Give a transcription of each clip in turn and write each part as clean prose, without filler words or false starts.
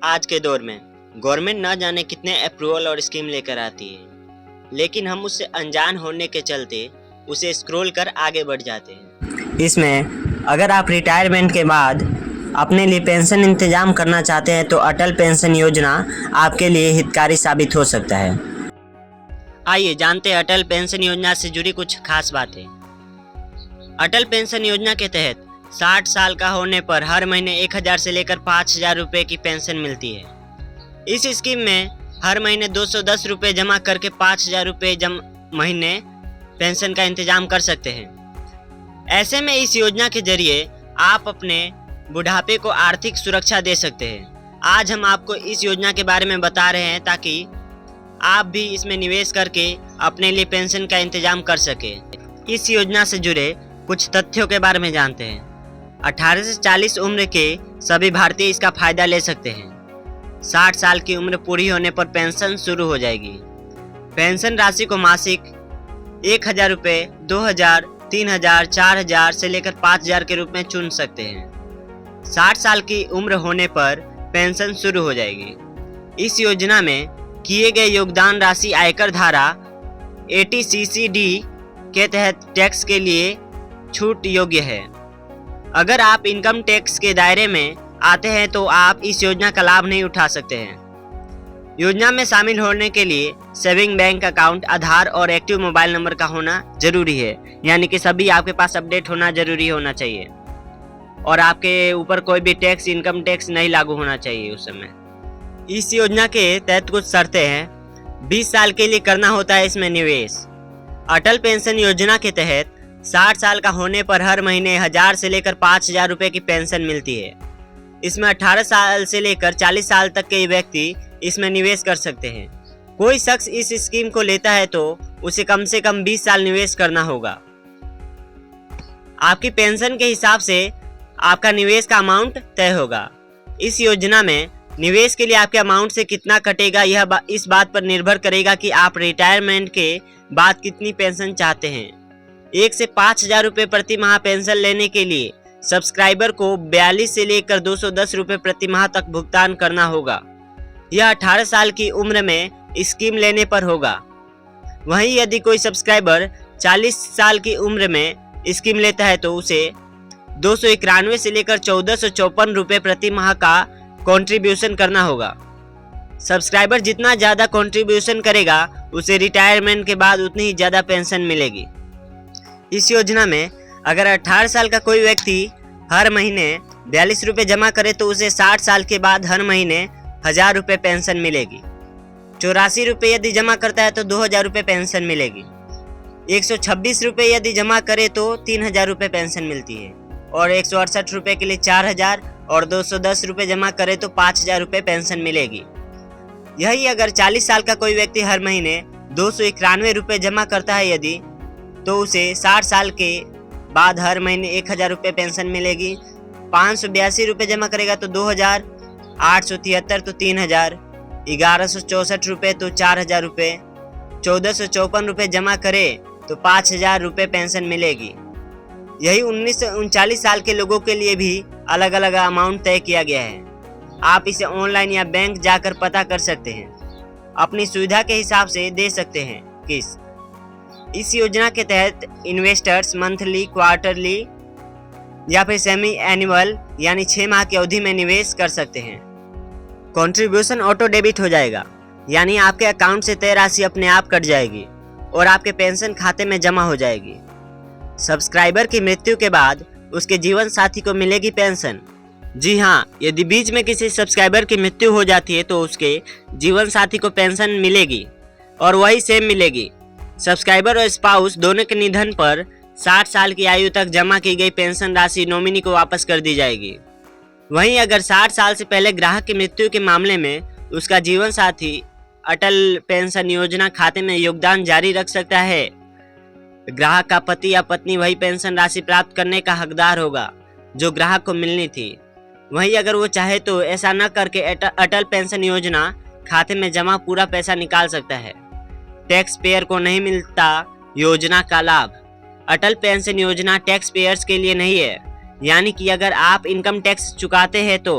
आज के दौर में गवर्नमेंट न जाने कितने अप्रूवल और स्कीम लेकर आती है, लेकिन हम उससे अनजान होने के चलते उसे स्क्रॉल कर आगे बढ़ जाते हैं। इसमें अगर आप रिटायरमेंट के बाद अपने लिए पेंशन इंतजाम करना चाहते हैं तो अटल पेंशन योजना आपके लिए हितकारी साबित हो सकता है। आइए जानते हैं अटल पेंशन योजना से जुड़ी कुछ खास बातें। अटल पेंशन योजना के तहत 60 साल का होने पर हर महीने 1000 से लेकर 5000 रुपये की पेंशन मिलती है। इस स्कीम में हर महीने 210 रुपये जमा करके 5000 रुपये महीने पेंशन का इंतजाम कर सकते हैं। ऐसे में इस योजना के जरिए आप अपने बुढ़ापे को आर्थिक सुरक्षा दे सकते हैं। आज हम आपको इस योजना के बारे में बता रहे हैं ताकि आप भी इसमें निवेश करके अपने लिए पेंशन का इंतजाम कर सके। इस योजना से जुड़े कुछ तथ्यों के बारे में जानते हैं। 18 से 40 उम्र के सभी भारतीय इसका फायदा ले सकते हैं। 60 साल की उम्र पूरी होने पर पेंशन शुरू हो जाएगी। पेंशन राशि को मासिक 1000 रुपये, 2000, 3000, 4000 से लेकर 5000 के रूप में चुन सकते हैं। 60 साल की उम्र होने पर पेंशन शुरू हो जाएगी। इस योजना में किए गए योगदान राशि आयकर धारा 80CCD के तहत टैक्स के लिए छूट योग्य है। अगर आप इनकम टैक्स के दायरे में आते हैं तो आप इस योजना का लाभ नहीं उठा सकते हैं। योजना में शामिल होने के लिए सेविंग बैंक अकाउंट, आधार और एक्टिव मोबाइल नंबर का होना जरूरी है, यानी कि सभी आपके पास अपडेट होना जरूरी होना चाहिए और आपके ऊपर कोई भी टैक्स, इनकम टैक्स नहीं लागू होना चाहिए उस समय। इस योजना के तहत कुछ शर्तें हैं। 20 साल के लिए करना होता है इसमें निवेश। अटल पेंशन योजना के तहत 60 साल का होने पर हर महीने 1000 से लेकर 5000 रुपये की पेंशन मिलती है। इसमें 18 साल से लेकर 40 साल तक के व्यक्ति इसमें निवेश कर सकते हैं। कोई शख्स इस स्कीम को लेता है तो उसे कम से कम 20 साल निवेश करना होगा। आपकी पेंशन के हिसाब से आपका निवेश का अमाउंट तय होगा। इस योजना में निवेश के लिए आपके अमाउंट से कितना कटेगा यह इस बात पर निर्भर करेगा कि आप रिटायरमेंट के बाद कितनी पेंशन चाहते हैं। 1 से 5000 रुपये प्रति माह पेंशन लेने के लिए सब्सक्राइबर को 42 से लेकर 210 रुपये प्रति माह तक भुगतान करना होगा। यह 18 साल की उम्र में स्कीम लेने पर होगा। वहीं यदि कोई सब्सक्राइबर 40 साल की उम्र में स्कीम लेता है तो उसे 291 से लेकर 1454 रुपये प्रति माह का कंट्रीब्यूशन करना होगा। सब्सक्राइबर जितना ज़्यादा कंट्रीब्यूशन करेगा उसे रिटायरमेंट के बाद उतनी ही ज़्यादा पेंशन मिलेगी। इस योजना में अगर 18 साल का कोई व्यक्ति हर महीने 42 रुपये जमा करे तो उसे 60 साल के बाद हर महीने 1000 रुपये पेंशन मिलेगी। 84 रुपये यदि जमा करता है तो 2000 रुपये पेंशन मिलेगी। 126 रुपये यदि जमा करे तो 3000 रुपये पेंशन मिलती है और 168 रुपये के लिए 4000 और 210 रुपये जमा करे तो 5000 रुपये पेंशन मिलेगी। यही अगर 40 साल का कोई व्यक्ति हर महीने 291 रुपये जमा करता है यदि तो उसे 60 साल के बाद हर महीने 1000 रुपये पेंशन मिलेगी। 582 रुपये जमा करेगा तो 2000, 873 तो 3000, 1164 रुपये तो 4000 रुपये, 1454 रुपये जमा करे तो 5000 रुपये पेंशन मिलेगी। यही 19 से 39 साल के लोगों के लिए भी अलग अलग अमाउंट तय किया गया है। आप इसे ऑनलाइन या बैंक जाकर पता कर सकते हैं। अपनी सुविधा के हिसाब से दे सकते हैं किस्त। इस योजना के तहत इन्वेस्टर्स मंथली, क्वार्टरली या फिर सेमी एनुअल यानी 6 माह की अवधि में निवेश कर सकते हैं। कंट्रीब्यूशन ऑटो डेबिट हो जाएगा, यानी आपके अकाउंट से तय राशि अपने आप कट जाएगी और आपके पेंशन खाते में जमा हो जाएगी। सब्सक्राइबर की मृत्यु के बाद उसके जीवन साथी को मिलेगी पेंशन। जी हाँ, यदि बीच में किसी सब्सक्राइबर की मृत्यु हो जाती है तो उसके जीवन साथी को पेंशन मिलेगी और वही सेम मिलेगी। सब्सक्राइबर और स्पाउस दोनों के निधन पर 60 साल की आयु तक जमा की गई पेंशन राशि नॉमिनी को वापस कर दी जाएगी। वहीं अगर 60 साल से पहले ग्राहक की मृत्यु के मामले में उसका जीवन साथी अटल पेंशन योजना खाते में योगदान जारी रख सकता है। ग्राहक का पति या पत्नी वही पेंशन राशि प्राप्त करने का हकदार होगा जो ग्राहक को मिलनी थी। वहीं अगर वो चाहे तो ऐसा न करके अटल पेंशन योजना खाते में जमा पूरा पैसा निकाल सकता है। टैक्स पेयर को नहीं मिलता योजना का लाभ। अटल पेंशन योजना टैक्स पेयर्स के लिए नहीं है, यानी कि अगर आप इनकम टैक्स चुकाते हैं तो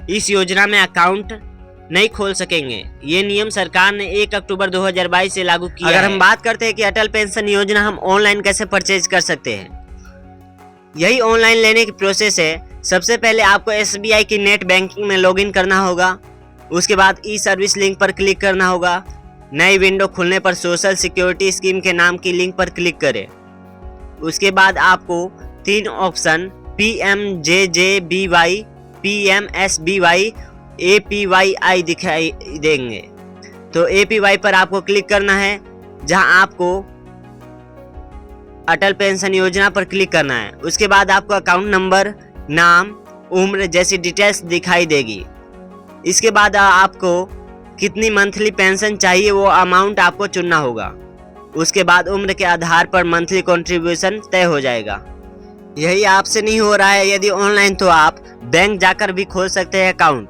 इस योजना में अकाउंट नहीं खोल सकेंगे। ये नियम सरकार ने 1 अक्टूबर 2022 से लागू किया है। अगर हम बात करते हैं कि अटल पेंशन योजना हम ऑनलाइन कैसे परचेज कर सकते हैं, यही ऑनलाइन लेने की प्रोसेस है। सबसे पहले आपको SBI की नेट बैंकिंग में लॉगिन करना होगा। उसके बाद ई सर्विस लिंक पर क्लिक करना होगा। नई विंडो खुलने पर सोशल सिक्योरिटी स्कीम के नाम की लिंक पर क्लिक करें। उसके बाद आपको 3 ऑप्शन PMJJBY, PMSBY, APYI दिखाई देंगे। तो APY पर आपको क्लिक करना है, जहां आपको अटल पेंशन योजना पर क्लिक करना है। उसके बाद आपको अकाउंट नंबर, नाम, उम्र जैसी डिटेल्स दिखाई देगी। इसके बाद आपको कितनी मंथली पेंशन चाहिए वो अमाउंट आपको चुनना होगा। उसके बाद उम्र के आधार पर मंथली कंट्रीब्यूशन तय हो जाएगा। यही आपसे नहीं हो रहा है यदि ऑनलाइन, तो आप बैंक जाकर भी खोल सकते हैं अकाउंट।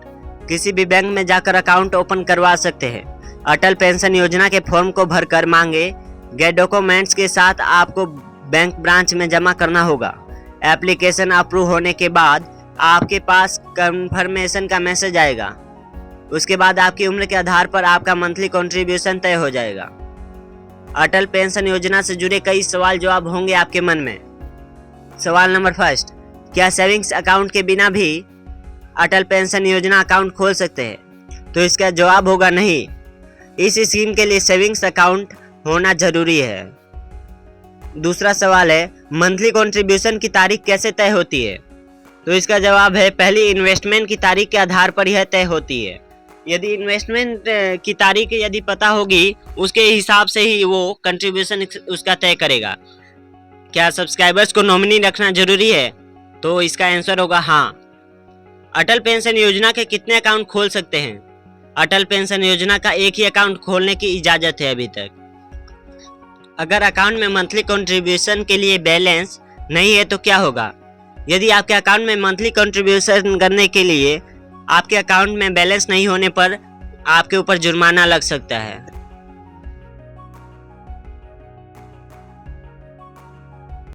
किसी भी बैंक में जाकर अकाउंट ओपन करवा सकते हैं। अटल पेंशन योजना के फॉर्म को भरकर मांगे गए डॉक्यूमेंट्स के साथ आपको बैंक ब्रांच में जमा करना होगा। एप्लीकेशन अप्रूव होने के बाद आपके पास कंफर्मेशन का मैसेज आएगा। उसके बाद आपकी उम्र के आधार पर आपका मंथली कंट्रीब्यूशन तय हो जाएगा। अटल पेंशन योजना से जुड़े कई सवाल जवाब होंगे आपके मन में। सवाल नंबर 1, क्या सेविंग्स अकाउंट के बिना भी अटल पेंशन योजना अकाउंट खोल सकते हैं? तो इसका जवाब होगा नहीं। इस स्कीम के लिए सेविंग्स अकाउंट होना जरूरी है। दूसरा सवाल है, मंथली कंट्रीब्यूशन की तारीख कैसे तय होती है? तो इसका जवाब है, पहली इन्वेस्टमेंट की तारीख के आधार पर यह तय होती है। यदि इन्वेस्टमेंट की तारीख यदि पता होगी, उसके हिसाब से ही वो कंट्रीब्यूशन उसका तय करेगा। क्या सब्सक्राइबर्स को नॉमिनी रखना जरूरी है? तो इसका आंसर होगा हाँ। अटल पेंशन योजना के कितने अकाउंट खोल सकते हैं? अटल पेंशन योजना का एक ही अकाउंट खोलने की इजाजत है अभी तक। अगर अकाउंट में मंथली कंट्रीब्यूशन के लिए बैलेंस नहीं है तो क्या होगा? यदि आपके अकाउंट में मंथली कंट्रीब्यूशन करने के लिए आपके अकाउंट में बैलेंस नहीं होने पर आपके ऊपर जुर्माना लग सकता है।